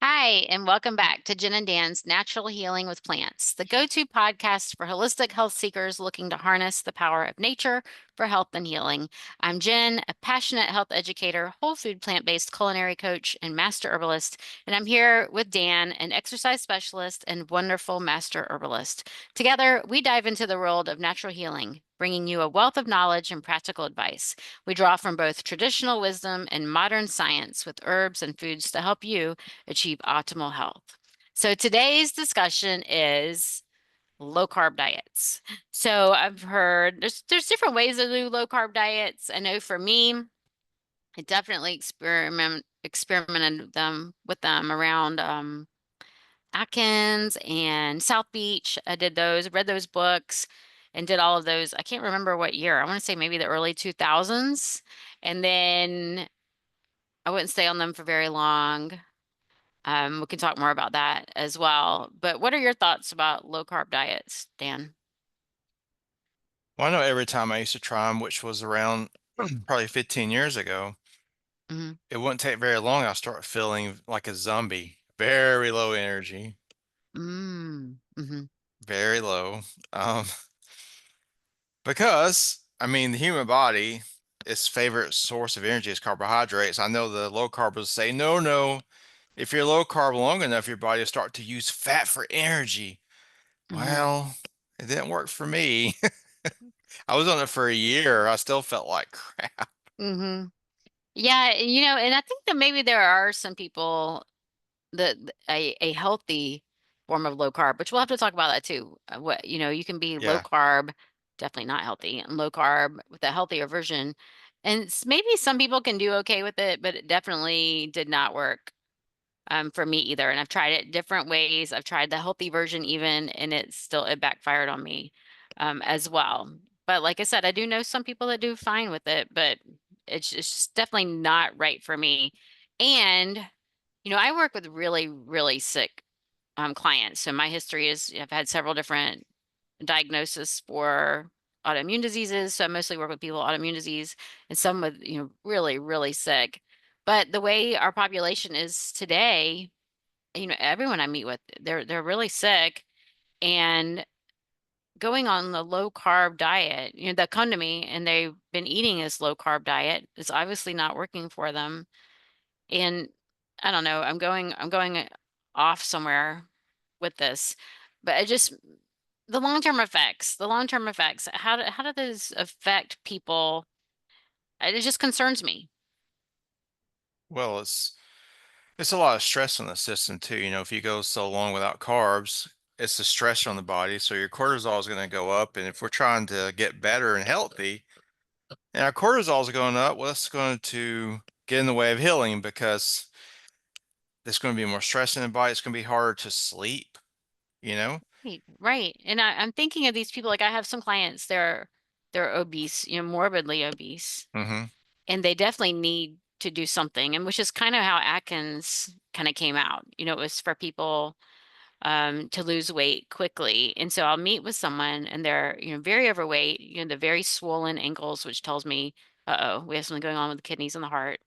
Hi, and welcome back to Jen and Dan's Natural Healing with Plants, the go-to podcast for holistic health seekers looking to harness the power of nature for health and healing. I'm Jen, a passionate health educator, whole food plant-based culinary coach, and master herbalist, and I'm here with Dan, an exercise specialist and wonderful master herbalist. Together, we dive into the world of natural healing, bringing you a wealth of knowledge and practical advice. We draw from both traditional wisdom and modern science with herbs and foods to help you achieve optimal health. So today's discussion is low carb diets. So I've heard there's different ways to do low carb diets. I know for me, I definitely experimented with them around Atkins and South Beach. I did those, read those books, and did all of those. I can't remember what year. I want to say maybe the early 2000s. And then I wouldn't stay on them for very long. We can talk more about that as well. But what are your thoughts about low carb diets, Dan? Well, I know every time I used to try them, which was around probably 15 years ago, Hmm. it wouldn't take very long. I'll start feeling like a zombie, very low energy, Mm-hmm. very low. Um, because I mean, the human body, its favorite source of energy is carbohydrates. I know the low carbers say, no, no, if you're low carb long enough, your body will start to use fat for energy. Hmm. Well, it didn't work for me. I was on it for a year. I still felt like crap. Hmm. Yeah, and I think that maybe there are some people that a healthy form of low carb, which we'll have to talk about that too. What, you can be low Yeah. carb, definitely not healthy, and low carb with a healthier version. And maybe some people can do okay with it, but it definitely did not work for me either. And I've tried it different ways. I've tried the healthy version even, and it backfired on me as well. But like I said, I do know some people that do fine with it, but it's just definitely not right for me. And I work with really, really sick clients. So my history is I've had several different diagnoses for autoimmune diseases. So I mostly work with people with autoimmune disease and some with, really, really sick. But the way our population is today, everyone I meet with, they're really sick and going on the low carb diet, that come to me and they've been eating this low carb diet. It's obviously not working for them. And I don't know, I'm going off somewhere with this, but the long-term effects, how do those affect people? It just concerns me. Well, it's a lot of stress on the system too. If you go so long without carbs, it's a stress on the body. So your cortisol is going to go up. And if we're trying to get better and healthy, and our cortisol is going up, well, it's going to get in the way of healing because there's going to be more stress in the body. It's going to be harder to sleep, you know? Right, right. And I'm thinking of these people, like I have some clients, they're obese, morbidly obese, Hmm. and they definitely need to do something. And which is kind of how Atkins kind of came out. It was for people to lose weight quickly. And so I'll meet with someone and they're, very overweight, the very swollen ankles, which tells me, uh-oh, we have something going on with the kidneys and the heart.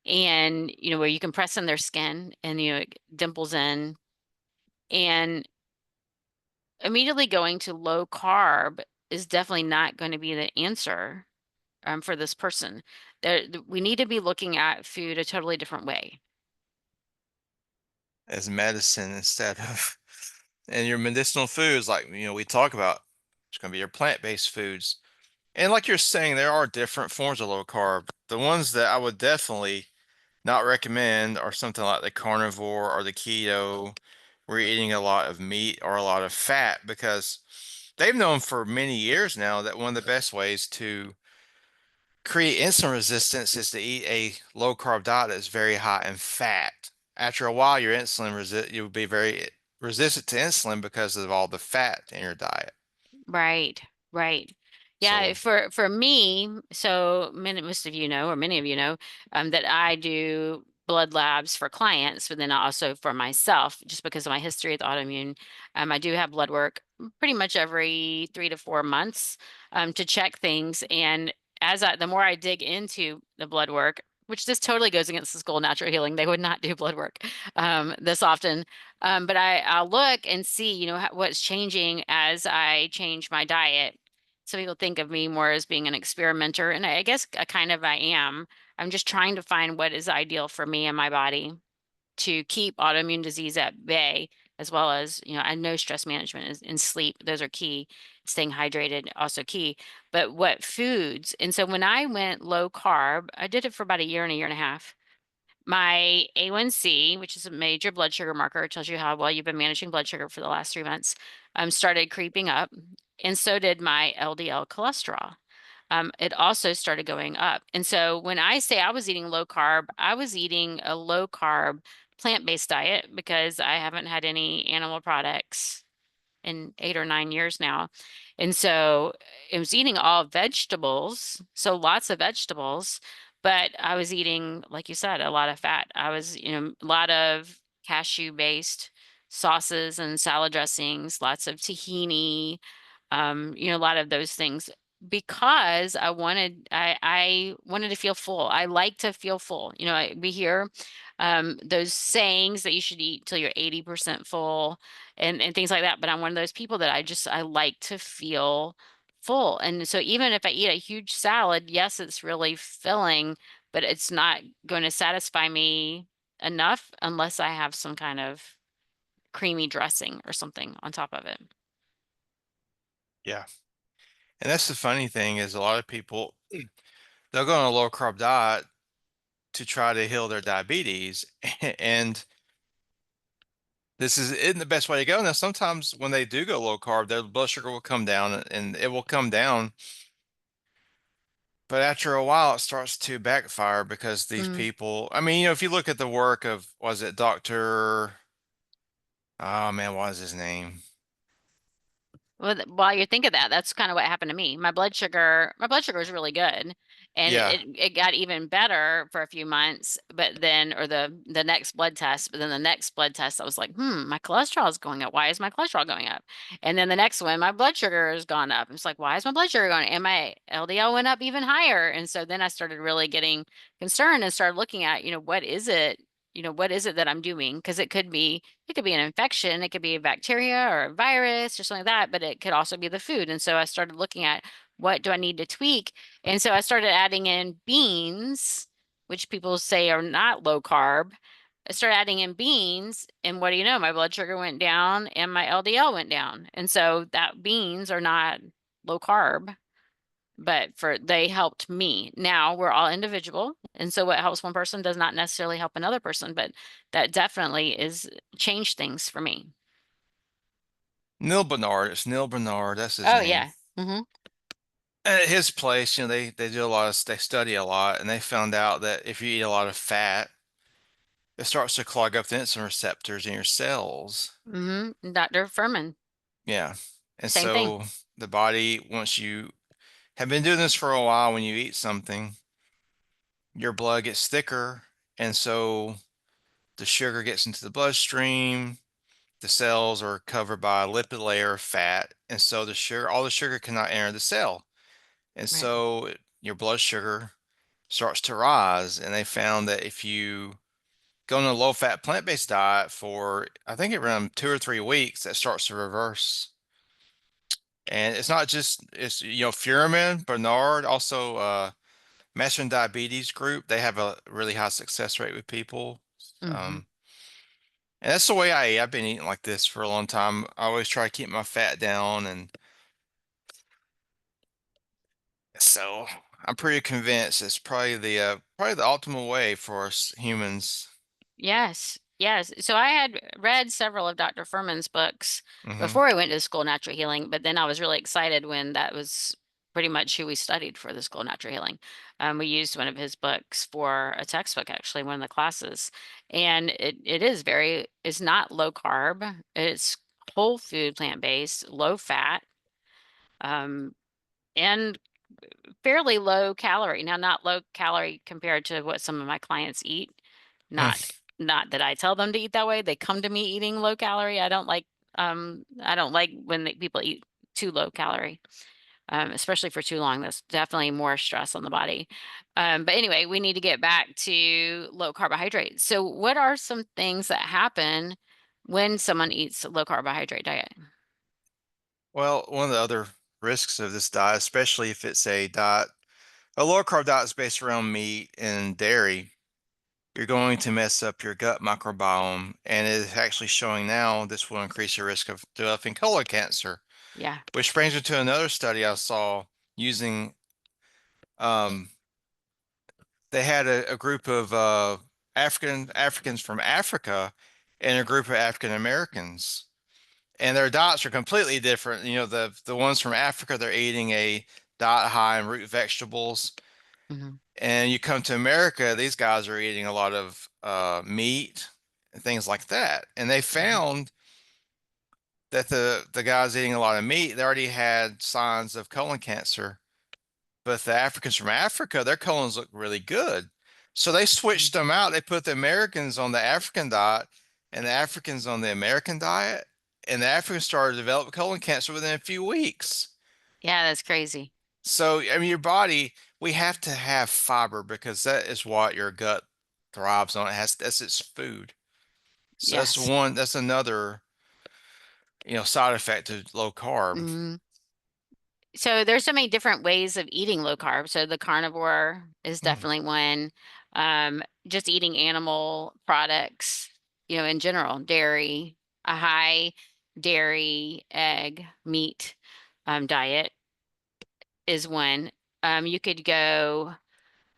And, where you can press in their skin and, it dimples in. And immediately going to low carb is definitely not going to be the answer for this person. We need to be looking at food a totally different way. As medicine instead of, and your medicinal foods, like, we talk about, it's going to be your plant-based foods. And like you're saying, there are different forms of low carb. The ones that I would definitely not recommend are something like the carnivore or the keto, where you're eating a lot of meat or a lot of fat, because they've known for many years now that one of the best ways to create insulin resistance is to eat a low carb diet that's very high in fat. After a while, you'll be very resistant to insulin because of all the fat in your diet. Right, right. Yeah, So, for me, so most of you know, or many of you know, that I do blood labs for clients, but then also for myself, just because of my history with autoimmune. I do have blood work pretty much every 3 to 4 months to check things. And the more I dig into the blood work, which this totally goes against the school of natural healing. They would not do blood work this often. But I'll look and see, what's changing as I change my diet. So people think of me more as being an experimenter, and I guess I am. I'm just trying to find what is ideal for me and my body to keep autoimmune disease at bay, as well as, I know stress management is and sleep. Those are key. Staying hydrated, also key. But what foods? And so when I went low carb, I did it for about a year and a half. My A1C, which is a major blood sugar marker, tells you how well you've been managing blood sugar for the last 3 months, started creeping up. And so did my LDL cholesterol. It also started going up. And so when I say I was eating low carb, I was eating a low carb plant-based diet because I haven't had any animal products in 8 or 9 years now. And so I was eating all vegetables, so lots of vegetables, but I was eating, like you said, a lot of fat. I was, a lot of cashew-based sauces and salad dressings, lots of tahini, a lot of those things because I wanted to feel full. I like to feel full. We hear those sayings that you should eat till you're 80% full and things like that. But I'm one of those people that I like to feel full. And so even if I eat a huge salad, yes, it's really filling, but it's not going to satisfy me enough unless I have some kind of creamy dressing or something on top of it. Yeah. And that's the funny thing is a lot of people, they'll go on a low carb diet to try to heal their diabetes. And this isn't the best way to go. Now, sometimes when they do go low carb, their blood sugar will come down and it will come down. But after a while, it starts to backfire because these Mm. people, I mean, if you look at the work of, was it Dr. Oh man, what is his name? Well, while you think of that, that's kind of what happened to me. My blood sugar was really good, and Yeah. it got even better for a few months. But then, or the next blood test, but then the next blood test, I was like, my cholesterol is going up. Why is my cholesterol going up? And then the next one, my blood sugar has gone up. It's like, why is my blood sugar going up? And my LDL went up even higher. And so then I started really getting concerned and started looking at, what is it? What is it that I'm doing? Because it could be an infection, it could be a bacteria or a virus or something like that, but it could also be the food. And so I started looking at what do I need to tweak? And so I started adding in beans, which people say are not low carb. I started adding in beans, and what do you know? My blood sugar went down and my LDL went down. And so that beans are not low carb, but they helped me. Now we're all individual, and so what helps one person does not necessarily help another person, but that definitely is changed things for me. Neil Bernard. It's Neil Bernard. That's his Oh name. yeah. Hmm. At his place, they do a lot of, they study a lot and they found out that if you eat a lot of fat, it starts to clog up the insulin receptors in your cells. Dr. Furman, Yeah. And same thing. so the body, once you have been doing this for a while, when you eat something, your blood gets thicker. And so the sugar gets into the bloodstream. The cells are covered by a lipid layer of fat. And so all the sugar cannot enter the cell. And Right. so your blood sugar starts to rise. And they found that if you go on a low fat plant based diet for, I think around 2 or 3 weeks, that starts to reverse. And it's not just, it's, Fuhrman, Bernard, also, Master and Diabetes Group, they have a really high success rate with people. Hmm. Um, and that's the way I eat. I've been eating like this for a long time. I always try to keep my fat down, and so I'm pretty convinced it's probably the optimal way for us humans. Yes, yes. So I had read several of Dr. Furman's books Hmm. before I went to the School of Natural Healing, but then I was really excited when that was pretty much who we studied for the School of Natural Healing. We used one of his books for a textbook, actually, one of the classes. And it's not low carb, it's whole food, plant-based, low fat, um, and fairly low calorie. Now, not low calorie compared to what some of my clients eat. Not not that I tell them to eat that way. They come to me eating low calorie. I don't like when people eat too low calorie. especially for too long. That's definitely more stress on the body. But anyway, we need to get back to low carbohydrates. So, what are some things that happen when someone eats a low carbohydrate diet? Well, one of the other risks of this diet, especially if it's a lower carb diet is based around meat and dairy, you're going to mess up your gut microbiome. And it is actually showing now this will increase your risk of developing colon cancer, Yeah. which brings me to another study I saw using, um, they had a group of Africans from Africa and a group of African Americans. And their diets are completely different. You know, the ones from Africa, they're eating a diet high in root vegetables. Hmm. And you come to America, these guys are eating a lot of meat and things like that. And they Hmm. found that the guys eating a lot of meat, they already had signs of colon cancer. But the Africans from Africa, their colons look really good. So they switched them out. They put the Americans on the African diet and the Africans on the American diet. And the Africans started to develop colon cancer within a few weeks. Yeah, that's crazy. So, I mean, your body, we have to have fiber because that is what your gut thrives on. It has, that's its food. So Yes. that's another, side effect of low carb. Hmm. So there's so many different ways of eating low carb. So the carnivore is Mm, definitely one. Just eating animal products, in general, dairy, a high dairy, egg, meat diet is one. You could go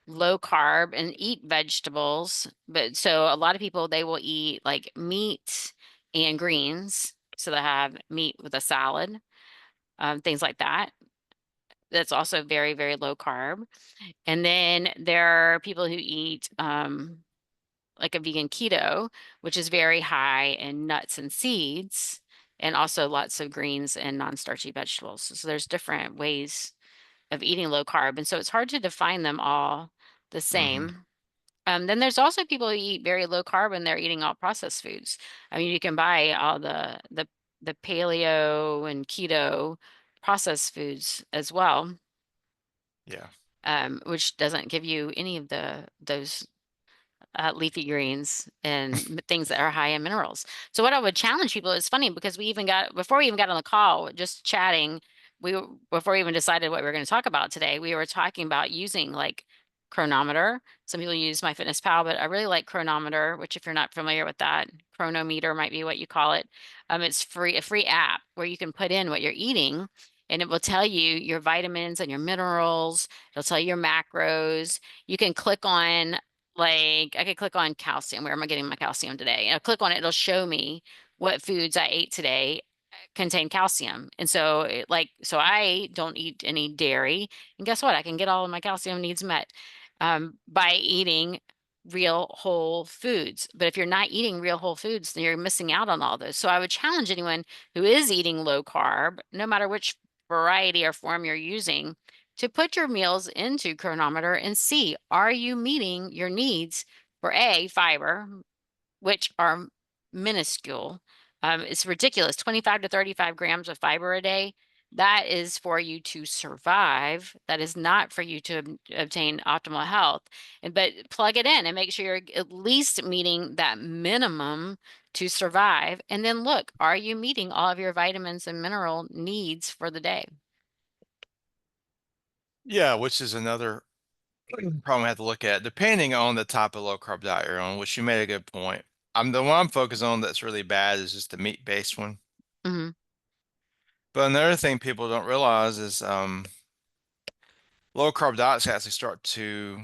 low carb and eat vegetables, but so a lot of people they will eat like meat and greens. So they have meat with a salad, things like that. That's also very, very low carb. And then there are people who eat like a vegan keto, which is very high in nuts and seeds, and also lots of greens and non-starchy vegetables. So there's different ways of eating low carb. And so it's hard to define them all the hmm same. Then there's also people who eat very low carb and they're eating all processed foods. I mean, you can buy all the paleo and keto processed foods as well, Yeah. which doesn't give you any of those leafy greens and things that are high in minerals. So what I would challenge people, it's funny because we even got before we even got on the call, just chatting, before we even decided what we were going to talk about today, we were talking about using like chronometer. Some people use MyFitnessPal, but I really like chronometer, which if you're not familiar with that, chronometer might be what you call it. It's free, a free app where you can put in what you're eating and it will tell you your vitamins and your minerals. It'll tell you your macros. You can click on like I could click on calcium. Where am I getting my calcium today? And I'll click on it. It'll show me what foods I ate today contain calcium. And so so I don't eat any dairy. And guess what? I can get all of my calcium needs met by eating real whole foods. But if you're not eating real whole foods, then you're missing out on all those. So I would challenge anyone who is eating low carb, no matter which variety or form you're using, to put your meals into Chronometer and see, are you meeting your needs for fiber, which are minuscule. It's ridiculous, 25 to 35 grams of fiber a day. That is for you to survive. That is not for you to obtain optimal health. But plug it in and make sure you're at least meeting that minimum to survive. And then look, are you meeting all of your vitamins and mineral needs for the day? Yeah, which is another problem I have to look at, depending on the type of low carb diet you're on, which you made a good point. The one I'm focused on that's really bad is just the meat based one. Hmm. But another thing people don't realize is low carb diets actually start to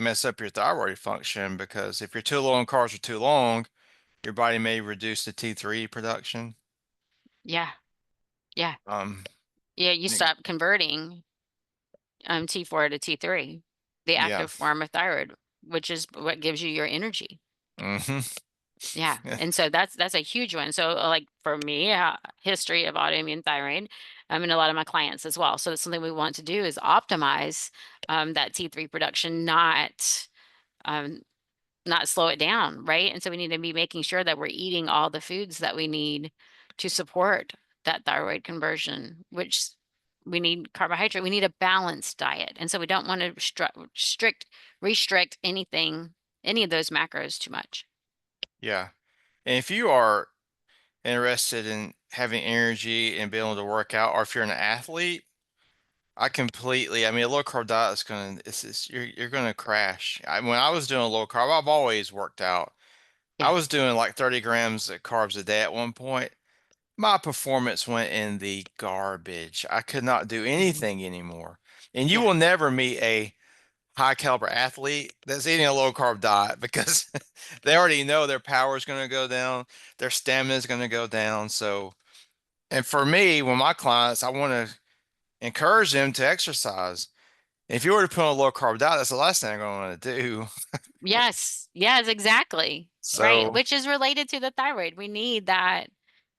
mess up your thyroid function because if you're too low on carbs for too long, your body may reduce the T3 production. Yeah, yeah, Um, yeah. You y- stop converting T4 to T3, the yeah. active form of thyroid, which is what gives you your energy. hmm Yeah. Yeah. And so that's a huge one. So like for me, history of autoimmune thyroid, and a lot of my clients as well. So that's something we want to do is optimize that T3 production, um, not slow it down, right? And so we need to be making sure that we're eating all the foods that we need to support that thyroid conversion, which we need carbohydrate, we need a balanced diet. And so we don't want to restrict anything, any of those macros too much. Yeah. And if you are interested in having energy and being able to work out, or if you're an athlete, I mean, a low carb diet is it's you're gonna crash. When I was doing low carb, I've always worked out. I Yeah. was doing like 30 grams of carbs a day at one point. My performance went in the garbage. I could not do Hmm. anything anymore. And you Yeah. will never meet a high caliber athlete that's eating a low carb diet because they already know their power is going to go down, their stamina is going to go down. So, and for me, when my clients, I want to encourage them to exercise. If you were to put on a low carb diet, that's the last thing I'm going to want to do. Yes, yes, exactly. Right, So, which is related to the thyroid. We need that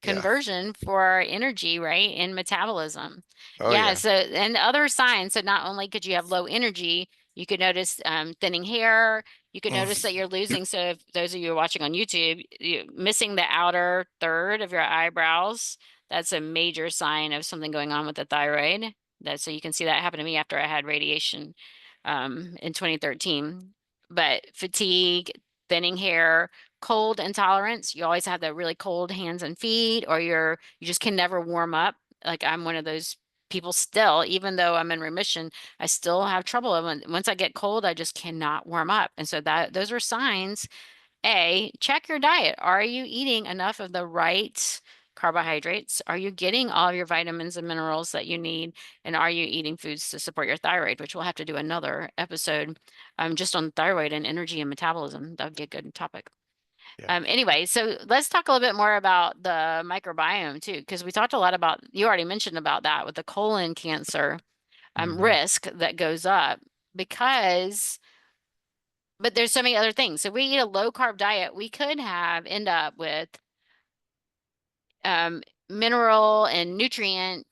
yeah. conversion for energy, right, in metabolism. Oh, Yeah, yeah. so and other signs, so not only could you have low energy, you could notice thinning hair, you could notice that you're losing, so if those of you watching on YouTube, you missing the outer third of your eyebrows, that's a major sign of something going on with the thyroid. That so you can see that happen to me after I had radiation in 2013. But fatigue, thinning hair, cold intolerance, you always have the really cold hands and feet, or you just can never warm up. Like I'm one of those people still, even though I'm in remission, I still have trouble. Once I get cold, I just cannot warm up. And so that those are signs. Check your diet. Are you eating enough of the right carbohydrates? Are you getting all of your vitamins and minerals that you need? And are you eating foods to support your thyroid, which we'll have to do another episode just on thyroid and energy and metabolism. That would be a good topic. Yeah. Anyway, so let's talk a little bit more about the microbiome too, because we talked a lot about, you already mentioned about that with the colon cancer Hmm. risk that goes up because but there's so many other things. So if we eat a low carb diet, we could end up with mineral and nutrient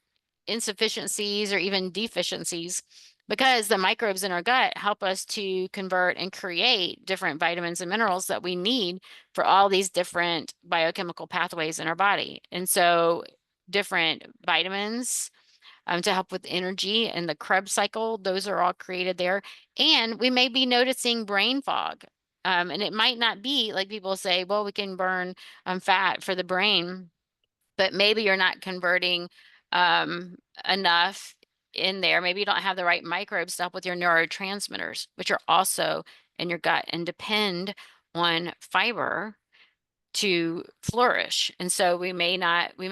insufficiencies or even deficiencies because the microbes in our gut help us to convert and create different vitamins and minerals that we need for all these different biochemical pathways in our body. And so different vitamins to help with energy and the Krebs cycle. Those are all created there. And we may be noticing brain fog. And it might not be like people say, well, we can burn fat for the brain, but maybe you're not converting um, enough in there. Maybe you don't have the right microbes to help with your neurotransmitters, which are also in your gut and depend on fiber to flourish. And so we may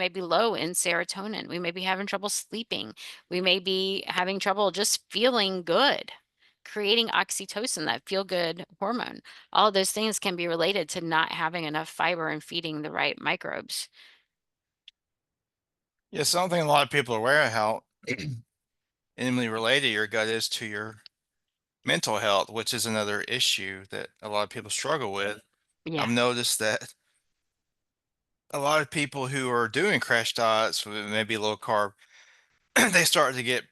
be low in serotonin. We may be having trouble sleeping. We may be having trouble just feeling good, creating oxytocin, that feel good hormone. All of those things can be related to not having enough fiber and feeding the right microbes. Yeah. Something a lot of people are aware of how intimately related your gut is to your mental health, which is another issue that a lot of people struggle with. I've Yeah. noticed that a lot of people who are doing crash diets with maybe low carb, they start to get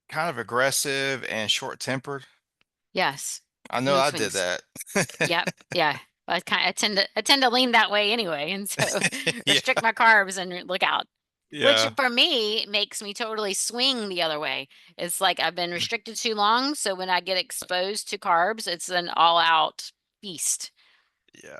kind of aggressive and short tempered. Yes. I know Mood I did swings. that. Yep. Yeah. I tend to lean that way anyway. And so Yeah. restrict my carbs and look out. Which Yeah. for me makes me totally swing the other way. It's like I've been restricted too long, so when I get exposed to carbs, it's an all-out feast. Yeah.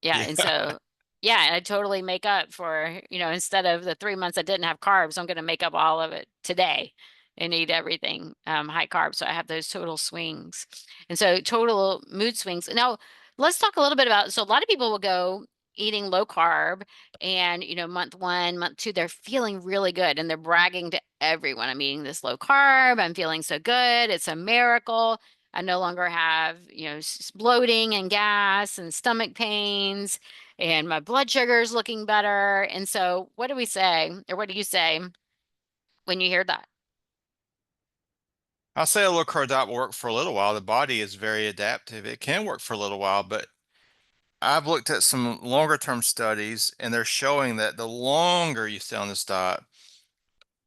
Yeah, and Yeah. so yeah, I totally make up for, instead of the 3 months I didn't have carbs, I'm gonna make up all of it today and eat everything high carb. So I have those total swings. And so total mood swings. Now, let's talk a little bit about, so a lot of people will go eating low carb and month one, month two, they're feeling really good and they're bragging to everyone. I'm eating this low carb, I'm feeling so good, it's a miracle. I no longer have, bloating and gas and stomach pains, and my blood sugar is looking better. And so, what do we say, or what do you say when you hear that? I'll say a low carb diet will work for a little while. The body is very adaptive. It can work for a little while, but I've looked at some longer term studies and they're showing that the longer you stay on this diet,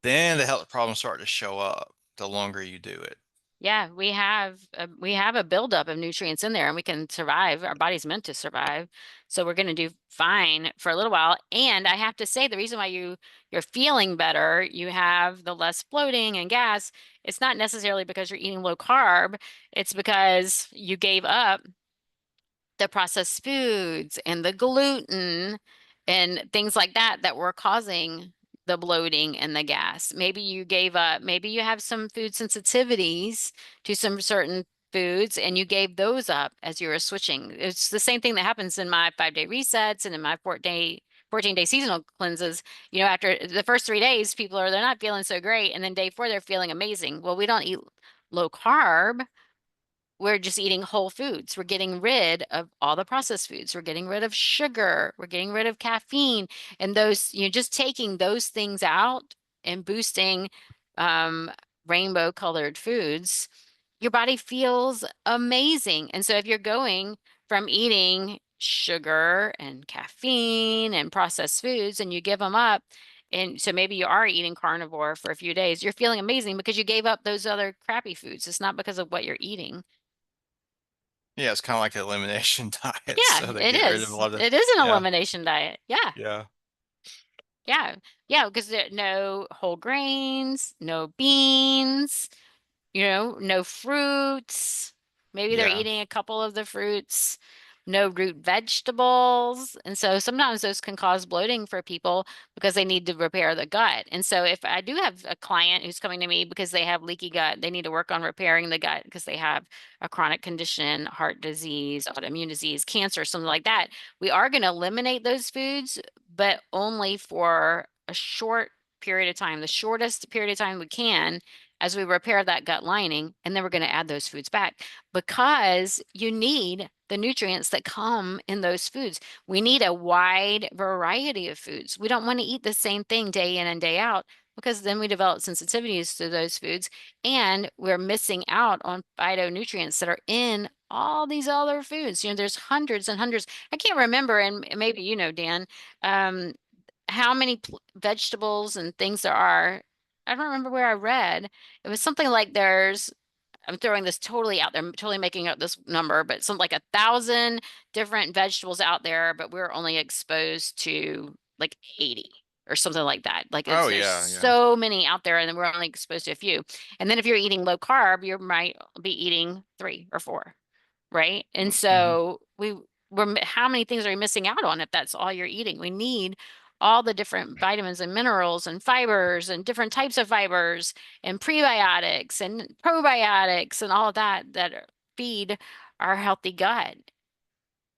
then the health problems start to show up the longer you do it. Yeah, we have a buildup of nutrients in there and we can survive. Our body's meant to survive. So we're going to do fine for a little while. And I have to say the reason why you're feeling better, you have the less bloating and gas, it's not necessarily because you're eating low carb. It's because you gave up the processed foods and the gluten and things like that that were causing the bloating and the gas. Maybe you gave up, maybe you have some food sensitivities to some certain foods and you gave those up as you were switching. It's the same thing that happens in my 5-day resets and in my 14-day seasonal cleanses. You know, after the first 3 days, they're not feeling so great. And then day 4, they're feeling amazing. Well, we don't eat low carb, we're just eating whole foods. We're getting rid of all the processed foods. We're getting rid of sugar. We're getting rid of caffeine. And those, just taking those things out and boosting um, rainbow colored foods, your body feels amazing. And so if you're going from eating sugar and caffeine and processed foods and you give them up, and so maybe you are eating carnivore for a few days, you're feeling amazing because you gave up those other crappy foods. It's not because of what you're eating. Yeah, it's kind of like an elimination diet. Yeah, So they it get rid of a is. lot of, It is an yeah, elimination diet. Yeah. yeah. Yeah. Yeah. Because there no whole grains, no beans, no fruits. Maybe they're Yeah. eating a couple of the fruits, no root vegetables. And so sometimes those can cause bloating for people because they need to repair the gut. And so if I do have a client who's coming to me because they have leaky gut, they need to work on repairing the gut because they have a chronic condition, heart disease, autoimmune disease, cancer, something like that. We are going to eliminate those foods, but only for a short period of time, the shortest period of time we can as we repair that gut lining, and then we're going to add those foods back because you need the nutrients that come in those foods. We need a wide variety of foods. We don't want to eat the same thing day in and day out because then we develop sensitivities to those foods and we're missing out on phytonutrients that are in all these other foods. There's hundreds and hundreds. I can't remember, and maybe Dan, um, how many vegetables and things there are. I don't remember where I read. It was something like I'm throwing this totally out there, I'm totally making up this number, but something like 1,000 different vegetables out there, but we're only exposed to like 80 or something like that. Like Oh, there's yeah, yeah. so many out there, and then we're only exposed to a few. And then if you're eating low carb, you might be eating 3 or 4, right? And Hmm. so how many things are you missing out on if that's all you're eating? We need all the different vitamins and minerals and fibers and different types of fibers and prebiotics and probiotics and all of that feed our healthy gut,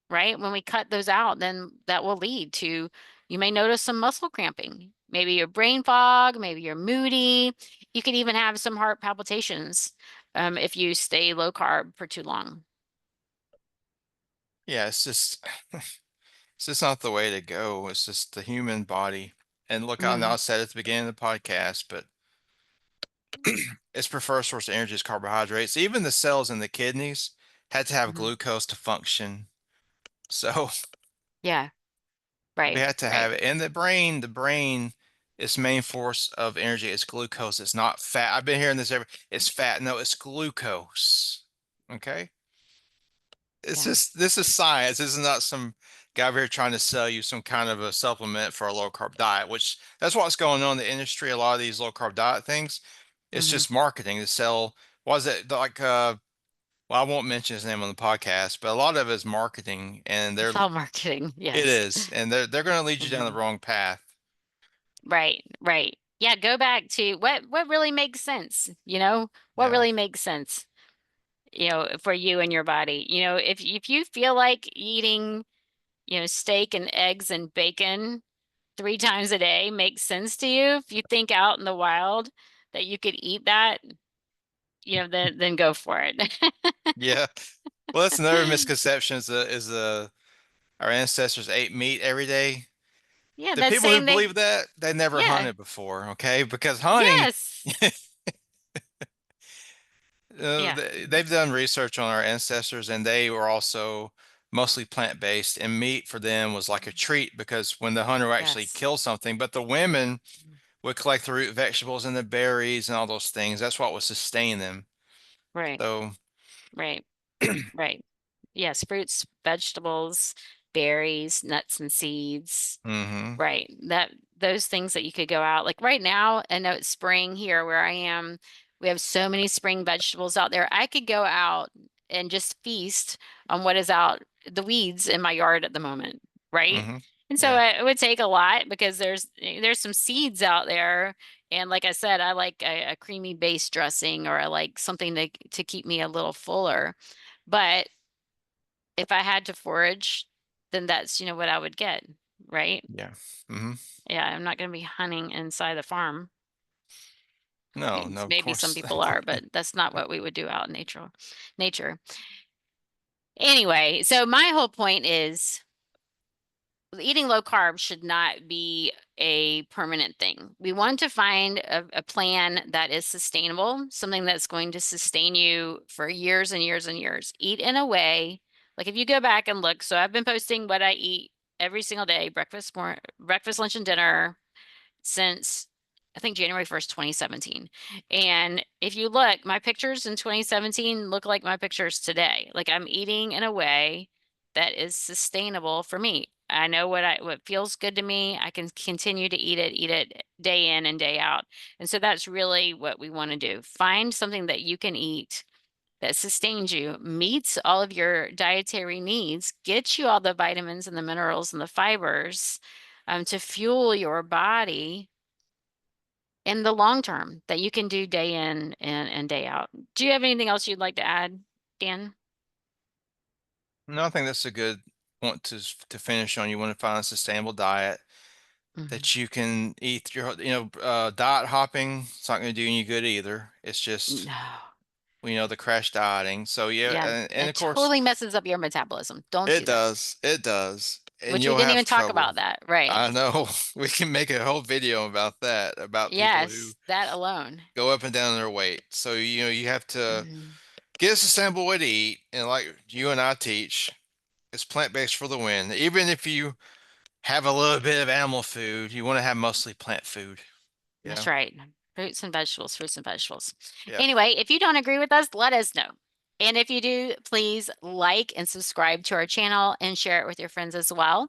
right? When we cut those out, then that will lead to, you may notice some muscle cramping, maybe your brain fog, maybe you're moody. You could even have some heart palpitations if you stay low carb for too long. Yeah, it's just it's just not the way to go. It's just the human body. And look, I know I Mm, said at the beginning of the podcast, but its preferred source of energy is carbohydrates. Even the cells in the kidneys had to have mhm. glucose to function. So Yeah, we right, had to right. have it. And the brain, its main force of energy is glucose. It's not fat. I've been hearing this it's fat. No, it's glucose. Okay. It's Yeah. just this is science. This is not some guy over here trying to sell you some kind of a supplement for a low carb diet, which that's what's going on in the industry. A lot of these low carb diet things, it's Hmm. just marketing to sell. Was it like well, I won't mention his name on the podcast, but a lot of it is marketing and It's all marketing. it Yes. is, and they're going to lead you down the Hmm. wrong path. Right, right. Yeah, go back to what really makes sense, what Yeah. really makes sense, for you and your body. If you feel like eating, steak and eggs and bacon 3 times a day makes sense to you, if you think out in the wild that you could eat that, then go for it. Yeah. Well, that's another misconception is our ancestors ate meat every day. Yeah, The that's people who saying believe that, they never yeah, hunted before, okay? Because hunting, yes. Yeah. they've done research on our ancestors, and they were also mostly plant-based, and meat for them was like a treat because when the hunter would actually Yes. kill something, but the women would collect the root vegetables and the berries and all those things. That's what would sustain them. Right. So, Right. Right. Yes, fruits, vegetables, berries, nuts and seeds. hmm Right. That those things that you could go out. Like right now, I know it's spring here where I am. We have so many spring vegetables out there. I could go out and just feast on what is out the weeds in my yard at the moment, right? hmm And so yeah, it would take a lot because there's some seeds out there. And like I said, I like a creamy base dressing, or I like something to keep me a little fuller. But if I had to forage, then that's, what I would get, right? yeah. hmm Yeah, I'm not going to be hunting inside the farm. No, no, of Maybe some course. people are, but that's not what we would do out in nature. Anyway, so my whole point is eating low carb should not be a permanent thing. We want to find a plan that is sustainable, something that's going to sustain you for years and years and years. Eat in a way, like if you go back and look, so I've been posting what I eat every single day, breakfast, lunch, and dinner since I think January 1st, 2017. And if you look, my pictures in 2017 look like my pictures today. Like I'm eating in a way that is sustainable for me. I know what feels good to me. I can continue to eat it day in and day out. And so that's really what we want to do. Find something that you can eat that sustains you, meets all of your dietary needs, gets you all the vitamins and the minerals and the fibers to fuel your body in the long term that you can do day in and day out. Do you have anything else you'd like to add, Dan? No, I think that's a good point to finish on. You want to find a sustainable diet Mhm. that you can eat diet hopping. It's not going to do you any good either. It's just, No. the crash dieting. So yeah, Yeah, and it of course totally messes up your metabolism. Don't it do that. does, it does, and Which we you'll didn't have even talk trouble. about that. Right. I know. We can make a whole video about that, about people who Yes, that alone. go up and down their weight. So, you have to Mhm. get a sustainable way to eat. And like you and I teach, it's plant-based for the win. Even if you have a little bit of animal food, you want to have mostly plant food. That's Yeah. right. Fruits and vegetables, fruits and vegetables. Yeah. Anyway, if you don't agree with us, let us know. And if you do, please like and subscribe to our channel and share it with your friends as well.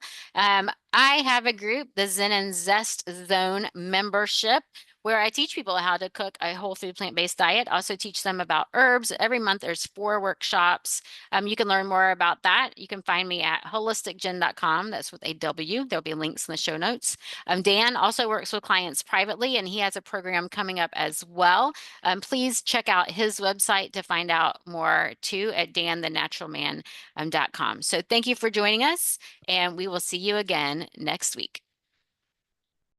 I have a group, the Zen and Zest Zone membership, where I teach people how to cook a whole food plant-based diet. Also teach them about herbs. Every month there's 4 workshops. You can learn more about that. You can find me at holisticgen.com. That's with a W. There'll be links in the show notes. Dan also works with clients privately, and he has a program coming up as well. Please check out his website to find out more too at danthenaturalman.com. So thank you for joining us, and we will see you again next week.